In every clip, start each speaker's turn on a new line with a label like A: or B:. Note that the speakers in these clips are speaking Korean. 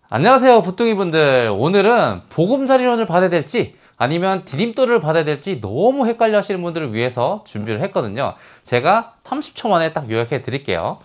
A: 안녕하세요 부뚱이분들. 오늘은 보금자리론을 받아야 될지 아니면 디딤돌을 받아야 될지 너무 헷갈려 하시는 분들을 위해서 준비를 했거든요. 제가 30초 만에 딱 요약해 드릴게요.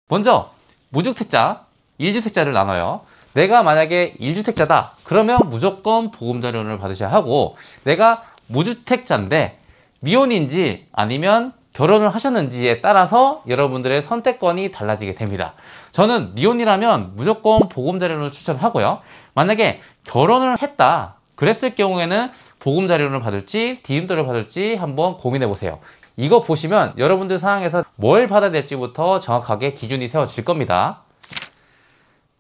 A: 먼저 무주택자, 1주택자를 나눠요. 내가 만약에 1주택자다 그러면 무조건 보금자리론을 받으셔야 하고, 내가 무주택자인데 미혼인지 아니면 결혼을 하셨는지에 따라서 여러분들의 선택권이 달라지게 됩니다. 저는 미혼이라면 무조건 보금자리론을 추천하고요. 만약에 결혼을 했다 그랬을 경우에는 보금자리론을 받을지 디딤돌을 받을지 한번 고민해 보세요. 이거 보시면 여러분들 상황에서 뭘 받아야 될지부터 정확하게 기준이 세워질 겁니다.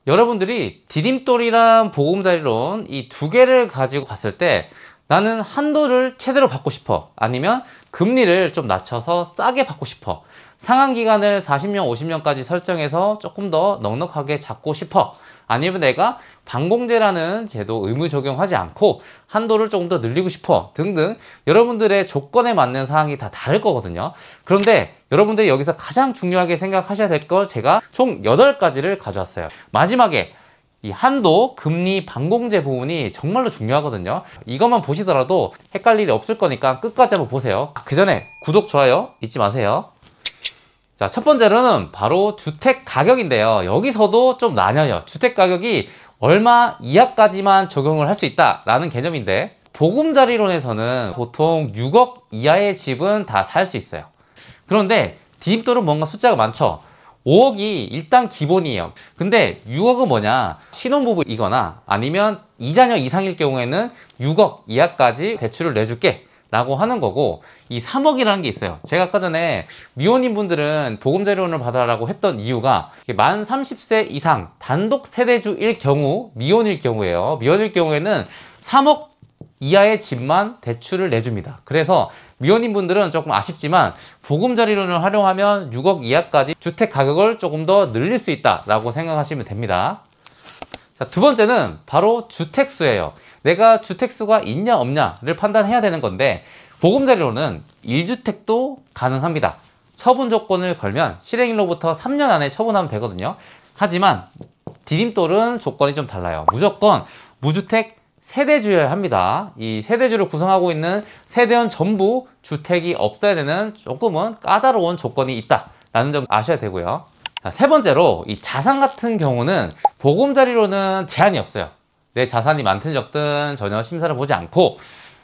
A: 여러분들이 디딤돌이랑 보금자리론 이 두 개를 가지고 봤을 때 나는 한도를 최대로 받고 싶어, 아니면 금리를 좀 낮춰서 싸게 받고 싶어, 상환기간을 40년, 50년까지 설정해서 조금 더 넉넉하게 잡고 싶어, 아니면 내가 반공제라는 제도 의무 적용하지 않고 한도를 조금 더 늘리고 싶어 등등 여러분들의 조건에 맞는 사항이 다 다를 거거든요. 그런데 여러분들이 여기서 가장 중요하게 생각하셔야 될 걸 제가 총 8가지를 가져왔어요. 마지막에 이 한도, 금리, 반공제 부분이 정말로 중요하거든요. 이것만 보시더라도 헷갈릴 일이 없을 거니까 끝까지 한번 보세요. 그 전에 구독, 좋아요 잊지 마세요. 자, 첫 번째로는 바로 주택 가격인데요. 여기서도 좀 나뉘어요. 주택 가격이 얼마 이하까지만 적용을 할 수 있다라는 개념인데, 보금자리론에서는 보통 6억 이하의 집은 다 살 수 있어요. 그런데 디딤돌은 뭔가 숫자가 많죠. 5억이 일단 기본이에요. 근데 6억은 뭐냐, 신혼부부이거나 아니면 2자녀 이상일 경우에는 6억 이하까지 대출을 내줄게 라고 하는 거고, 이 3억이라는 게 있어요. 제가 아까 전에 미혼인 분들은 보금자리론을 받아라고 했던 이유가 만 30세 이상 단독 세대주일 경우, 미혼일 경우에요. 미혼일 경우에는 3억 이하의 집만 대출을 내줍니다. 그래서 미혼인 분들은 조금 아쉽지만 보금자리론을 활용하면 6억 이하까지 주택 가격을 조금 더 늘릴 수 있다라고 생각하시면 됩니다. 자, 두 번째는 바로 주택수예요. 내가 주택수가 있냐 없냐를 판단해야 되는 건데, 보금자리론은 1주택도 가능합니다. 처분 조건을 걸면 실행일로부터 3년 안에 처분하면 되거든요. 하지만 디딤돌은 조건이 좀 달라요. 무조건 무주택 세대주여야 합니다. 이 세대주를 구성하고 있는 세대원 전부 주택이 없어야 되는 조금은 까다로운 조건이 있다라는 점 아셔야 되고요. 자, 세 번째로 이 자산 같은 경우는 보금자리론은 제한이 없어요. 내 자산이 많든 적든 전혀 심사를 보지 않고,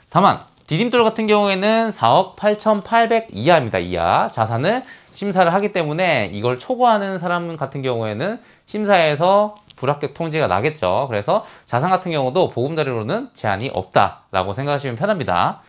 A: 다만 디딤돌 같은 경우에는 4억 8,800 이하입니다. 이하 자산을 심사를 하기 때문에 이걸 초과하는 사람 같은 경우에는 심사에서 불합격 통지가 나겠죠. 그래서 자산 같은 경우도 보금자리론은 제한이 없다라고 생각하시면 편합니다.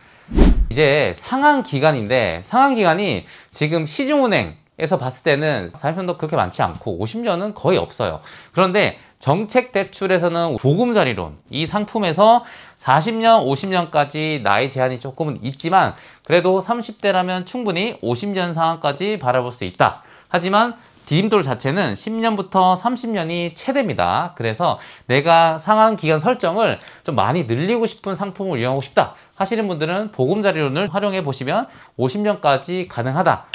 A: 이제 상환기간인데, 상환기간이 지금 시중은행에서 봤을 때는 40년도 그렇게 많지 않고 50년은 거의 없어요. 그런데 정책대출에서는 보금자리론 이 상품에서 40년, 50년까지 나이 제한이 조금은 있지만 그래도 30대라면 충분히 50년 상환까지 바라볼 수 있다. 하지만 디딤돌 자체는 10년부터 30년이 최대입니다. 그래서 내가 상환기간 설정을 좀 많이 늘리고 싶은 상품을 이용하고 싶다 하시는 분들은 보금자리론을 활용해 보시면 50년까지 가능하다.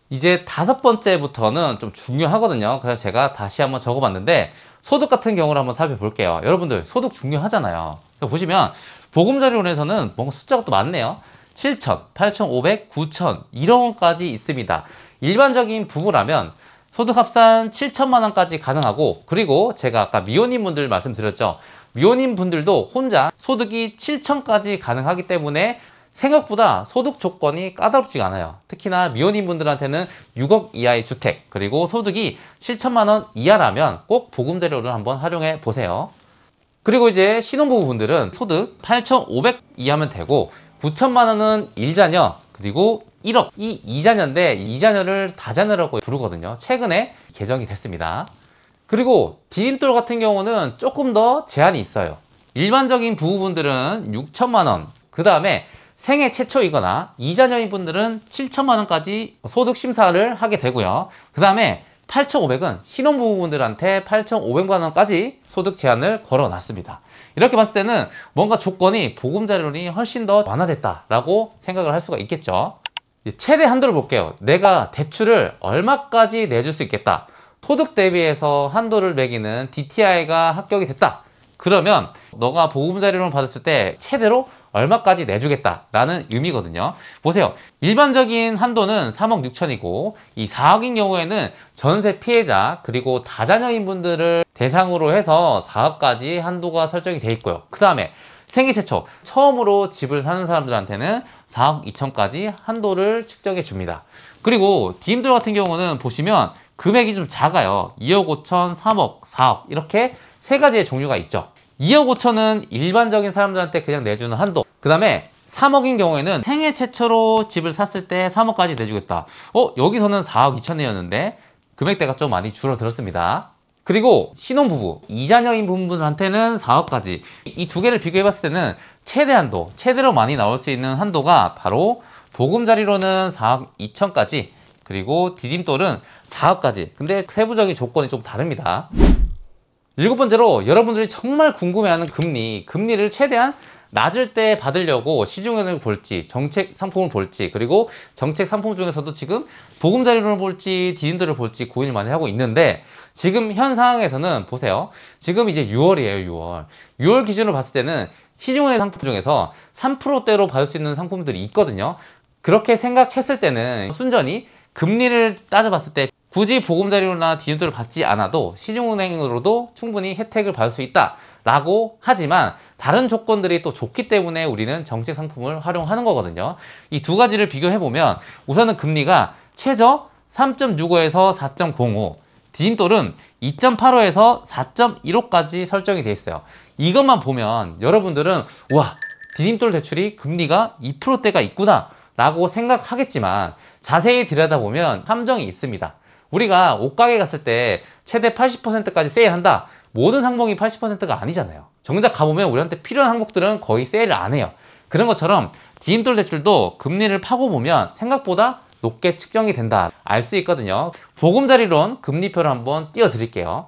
A: 이제 5번째부터는 좀 중요하거든요. 그래서 제가 다시 한번 적어봤는데, 소득 같은 경우를 한번 살펴볼게요. 여러분들 소득 중요하잖아요. 보시면 보금자리론에서는 뭔가 숫자가 또 많네요. 7천, 8,500, 9천, 1억 원까지 있습니다. 일반적인 부부라면 소득 합산 7천만 원까지 가능하고, 그리고 제가 아까 미혼인 분들 말씀드렸죠. 미혼인 분들도 혼자 소득이 7천까지 가능하기 때문에 생각보다 소득 조건이 까다롭지가 않아요. 특히나 미혼인 분들한테는 6억 이하의 주택, 그리고 소득이 7천만 원 이하라면 꼭 보금자리론을 한번 활용해 보세요. 그리고 이제 신혼부부 분들은 소득 8,500 이하면 되고, 9천만 원은 1자녀, 그리고 1억, 이 2자녀인데 2자녀를 다자녀라고 부르거든요. 최근에 개정이 됐습니다. 그리고 디딤돌 같은 경우는 조금 더 제한이 있어요. 일반적인 부부분들은 6천만 원, 그 다음에 생애 최초이거나 2자녀인 분들은 7천만 원까지 소득 심사를 하게 되고요. 그 다음에 8,500은 신혼부부분들한테 8,500만 원까지 소득 제한을 걸어놨습니다. 이렇게 봤을 때는 뭔가 조건이 보금자리론이 훨씬 더 완화됐다라고 생각을 할 수가 있겠죠. 최대 한도를 볼게요. 내가 대출을 얼마까지 내줄 수 있겠다. 소득 대비해서 한도를 매기는 DTI가 합격이 됐다. 그러면 너가 보금자리론을 받았을 때 최대로 얼마까지 내주겠다라는 의미거든요. 보세요. 일반적인 한도는 3억 6천이고 이 4억인 경우에는 전세 피해자 그리고 다자녀인 분들을 대상으로 해서 4억까지 한도가 설정이 돼 있고요. 그 다음에 생애 최초 처음으로 집을 사는 사람들한테는 4억 2천까지 한도를 측정해 줍니다. 그리고 디임돌 같은 경우는 보시면 금액이 좀 작아요. 2억 5천, 3억, 4억 이렇게 세 가지의 종류가 있죠. 2억 5천은 일반적인 사람들한테 그냥 내주는 한도. 그 다음에 3억인 경우에는 생애 최초로 집을 샀을 때 3억까지 내주겠다. 여기서는 4억 2천이었는데 금액대가 좀 많이 줄어들었습니다. 그리고 신혼부부, 이자녀인 부분들한테는 4억까지. 이 두 개를 비교해 봤을 때는 최대 한도, 최대로 많이 나올 수 있는 한도가 바로 보금자리로는 4억 2천까지 그리고 디딤돌은 4억까지. 근데 세부적인 조건이 좀 다릅니다. 7번째로 여러분들이 정말 궁금해하는 금리를 최대한 낮을 때 받으려고 시중은행을 볼지 정책 상품을 볼지 그리고 정책 상품 중에서도 지금 보금자리론을 볼지 디딤돌을 볼지 고민을 많이 하고 있는데 지금 현 상황에서는 보세요. 지금 이제 6월이에요. 6월 기준으로 봤을 때는 시중은행 상품 중에서 3%대로 받을 수 있는 상품들이 있거든요. 그렇게 생각했을 때는 순전히 금리를 따져봤을 때 굳이 보금자리론이나 디딤돌을 받지 않아도 시중은행으로도 충분히 혜택을 받을 수 있다라고 하지만 다른 조건들이 또 좋기 때문에 우리는 정책 상품을 활용하는 거거든요. 이 두 가지를 비교해보면 우선은 금리가 최저 3.65에서 4.05, 디딤돌은 2.85에서 4.15까지 설정이 돼 있어요. 이것만 보면 여러분들은 와, 디딤돌 대출이 금리가 2%대가 있구나 라고 생각하겠지만 자세히 들여다보면 함정이 있습니다. 우리가 옷가게 갔을 때 최대 80%까지 세일한다. 모든 항목이 80%가 아니잖아요. 정작 가보면 우리한테 필요한 항목들은 거의 세일을 안 해요. 그런 것처럼 디딤돌 대출도 금리를 파고 보면 생각보다 높게 측정이 된다 알 수 있거든요. 보금자리론 금리표를 한번 띄워드릴게요.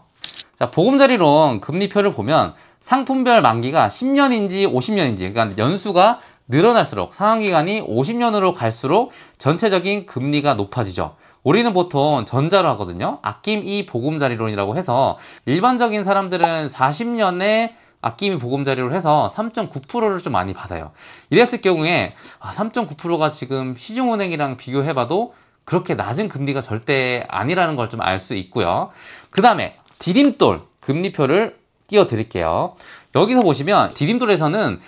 A: 자, 보금자리론 금리표를 보면 상품별 만기가 10년인지 50년인지 그러니까 연수가 늘어날수록 상환기간이 50년으로 갈수록 전체적인 금리가 높아지죠. 우리는 보통 전자로 하거든요. 아낌이 보금자리론이라고 해서 일반적인 사람들은 40년에 아낌이 보금자리로 해서 3.9%를 좀 많이 받아요. 이랬을 경우에 3.9%가 지금 시중은행이랑 비교해봐도 그렇게 낮은 금리가 절대 아니라는 걸 좀 알 수 있고요. 그 다음에 디딤돌 금리표를 띄워드릴게요. 여기서 보시면 디딤돌에서는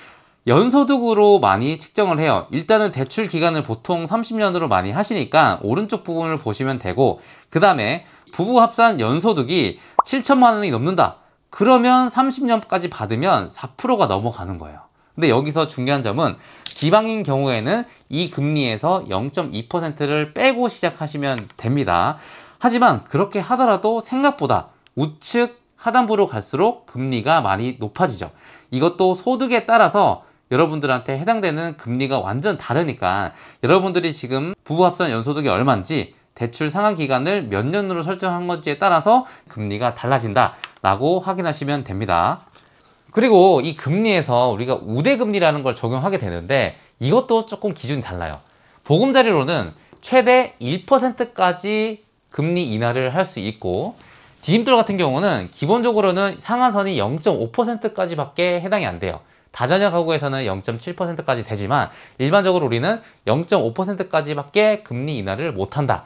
A: 연소득으로 많이 측정을 해요. 일단은 대출 기간을 보통 30년으로 많이 하시니까 오른쪽 부분을 보시면 되고 그 다음에 부부 합산 연소득이 7천만 원이 넘는다. 그러면 30년까지 받으면 4%가 넘어가는 거예요. 근데 여기서 중요한 점은 지방인 경우에는 이 금리에서 0.2%를 빼고 시작하시면 됩니다. 하지만 그렇게 하더라도 생각보다 우측 하단부로 갈수록 금리가 많이 높아지죠. 이것도 소득에 따라서 여러분들한테 해당되는 금리가 완전 다르니까 여러분들이 지금 부부 합산 연소득이 얼마인지 대출 상환 기간을 몇 년으로 설정한 건지에 따라서 금리가 달라진다 라고 확인하시면 됩니다. 그리고 이 금리에서 우리가 우대금리라는 걸 적용하게 되는데 이것도 조금 기준이 달라요. 보금자리로는 최대 1%까지 금리 인하를 할 수 있고 디딤돌 같은 경우는 기본적으로는 상한선이 0.5%까지 밖에 해당이 안 돼요. 다자녀 가구에서는 0.7%까지 되지만 일반적으로 우리는 0.5%까지 밖에 금리 인하를 못한다.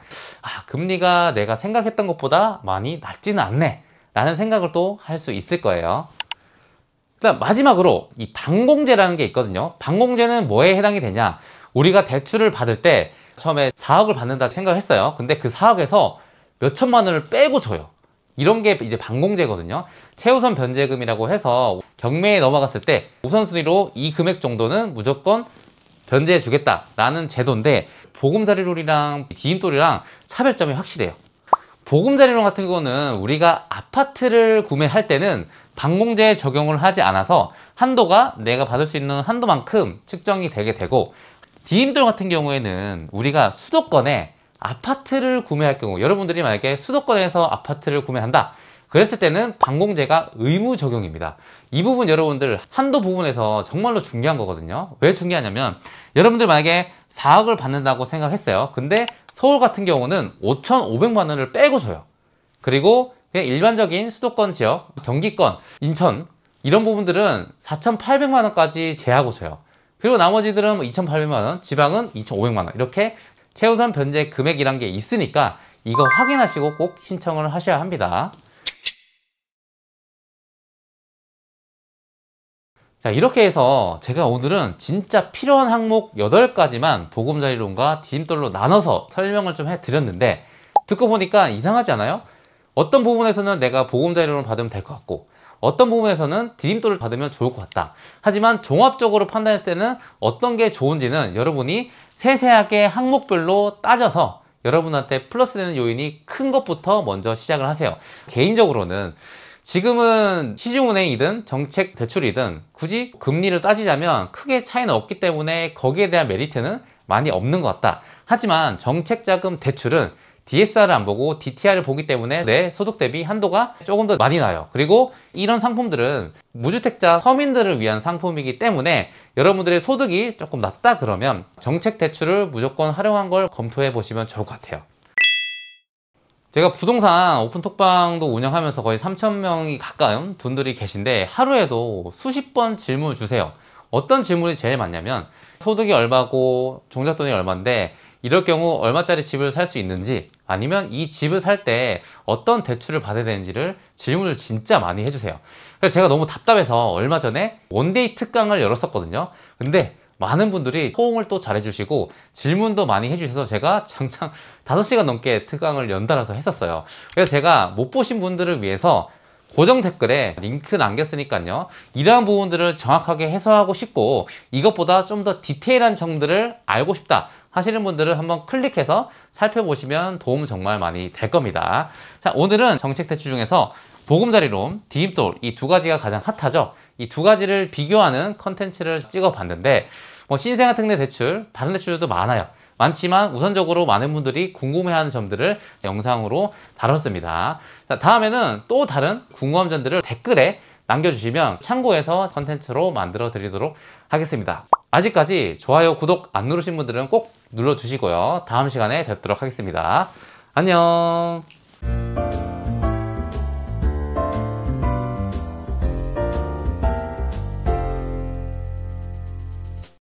A: 금리가 내가 생각했던 것보다 많이 낮지는 않네 라는 생각을 또 할 수 있을 거예요. 그다음 마지막으로 이 반공제라는 게 있거든요. 반공제는 뭐에 해당이 되냐? 우리가 대출을 받을 때 처음에 4억을 받는다 생각을 했어요. 근데 그 4억에서 몇 천만 원을 빼고 줘요. 이런 게 이제 반공제거든요. 최우선 변제금이라고 해서 경매에 넘어갔을 때 우선순위로 이 금액 정도는 무조건 변제해 주겠다라는 제도인데 보금자리론이랑 디딤돌이랑 차별점이 확실해요. 보금자리론 같은 경우는 우리가 아파트를 구매할 때는 반공제 적용을 하지 않아서 한도가 내가 받을 수 있는 한도만큼 측정이 되게 되고 디딤돌 같은 경우에는 우리가 수도권에 아파트를 구매할 경우 여러분들이 만약에 수도권에서 아파트를 구매한다 그랬을 때는 반공제가 의무 적용입니다. 이 부분 여러분들 한도 부분에서 정말로 중요한 거거든요. 왜 중요하냐면 여러분들 만약에 4억을 받는다고 생각했어요. 근데 서울 같은 경우는 5,500만 원을 빼고 줘요. 그리고 그냥 일반적인 수도권 지역, 경기권, 인천 이런 부분들은 4,800만 원까지 제하고 줘요. 그리고 나머지들은 2,800만 원, 지방은 2,500만 원 이렇게 최우선 변제 금액이란 게 있으니까 이거 확인하시고 꼭 신청을 하셔야 합니다. 자, 이렇게 해서 제가 오늘은 진짜 필요한 항목 8가지만 보금자리론과 디딤돌로 나눠서 설명을 좀 해드렸는데 듣고 보니까 이상하지 않아요? 어떤 부분에서는 내가 보금자리론을 받으면 될 것 같고 어떤 부분에서는 디딤돌을 받으면 좋을 것 같다. 하지만 종합적으로 판단했을 때는 어떤 게 좋은지는 여러분이 세세하게 항목별로 따져서 여러분한테 플러스 되는 요인이 큰 것부터 먼저 시작을 하세요. 개인적으로는 지금은 시중은행이든 정책 대출이든 굳이 금리를 따지자면 크게 차이는 없기 때문에 거기에 대한 메리트는 많이 없는 것 같다. 하지만 정책자금 대출은 DSR을 안 보고 DTI를 보기 때문에 내 소득 대비 한도가 조금 더 많이 나요. 그리고 이런 상품들은 무주택자 서민들을 위한 상품이기 때문에 여러분들의 소득이 조금 낮다 그러면 정책 대출을 무조건 활용한 걸 검토해 보시면 좋을 것 같아요. 제가 부동산 오픈톡방도 운영하면서 거의 3,000명이 가까운 분들이 계신데 하루에도 수십 번 질문을 주세요. 어떤 질문이 제일 많냐면 소득이 얼마고 종잣돈이 얼마인데 이럴 경우 얼마짜리 집을 살 수 있는지 아니면 이 집을 살 때 어떤 대출을 받아야 되는지를 질문을 진짜 많이 해주세요. 그래서 제가 너무 답답해서 얼마 전에 원데이 특강을 열었었거든요. 근데 많은 분들이 호응을 또 잘해주시고 질문도 많이 해주셔서 제가 장장 5시간 넘게 특강을 연달아서 했었어요. 그래서 제가 못 보신 분들을 위해서 고정 댓글에 링크 남겼으니까요. 이러한 부분들을 정확하게 해소하고 싶고 이것보다 좀 더 디테일한 점들을 알고 싶다 하시는 분들은 한번 클릭해서 살펴보시면 도움 정말 많이 될 겁니다. 자, 오늘은 정책대출 중에서 보금자리론, 디딤돌 이 두 가지가 가장 핫하죠. 이 두 가지를 비교하는 컨텐츠를 찍어봤는데 뭐 신생아 특례 대출, 다른 대출도 많아요. 많지만 우선적으로 많은 분들이 궁금해하는 점들을 영상으로 다뤘습니다. 자, 다음에는 또 다른 궁금한 점들을 댓글에 남겨주시면 참고해서 컨텐츠로 만들어 드리도록 하겠습니다. 아직까지 좋아요, 구독 안 누르신 분들은 꼭 눌러주시고요. 다음 시간에 뵙도록 하겠습니다. 안녕.